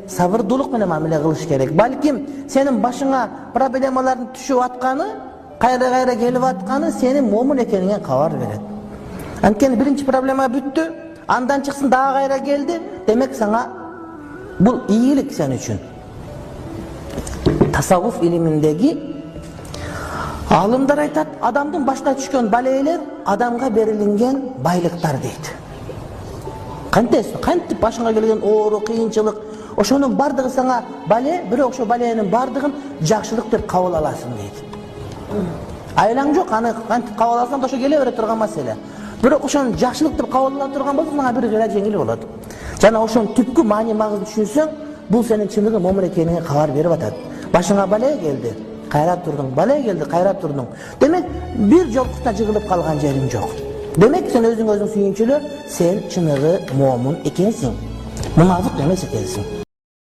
Sabırduluk menен мамиле кылыш керек. Балким сенин башыңа проблемалардын түшүп атканы, кайра келип атканы сенин момун экениңе кабар берет. Анткени биринчи проблема бүттү, андан чыксын дагы кайра келди. Демек сага бул ийгилик сен үчүн. Tasavvuf ilmindegi alımlar aytat, adamdın başına түшкөн балейлер адамга берилинген байлыктар дейт. Кантип башыңа келген оору, кыйынчылык, ошонун бардыгы сага бале, бирок ошо баленин бардыгын жакшылык деп кабыл аласың дейт. Айлаң жок, аны кантип кабыл алсаң да ошо келе бере турган маселе. Бирок ошону жакшылык деп кабыл ала турган болсо сага бир гана жеңил болот. Жана ошонун түпкү маани магызын түшүнсөң, бул сенин чыныгы момун экениңе кабар берип атат. Башыңа бале келди, кайра турдуң, бале келди, кайра турдуң. Демек, бир жолкусуна жыгылып калган жериң жок. Демек, сен өзүң сүйүнчүлө, сен чыныгы момун экенсиң. Мунавык эмес экенсиң.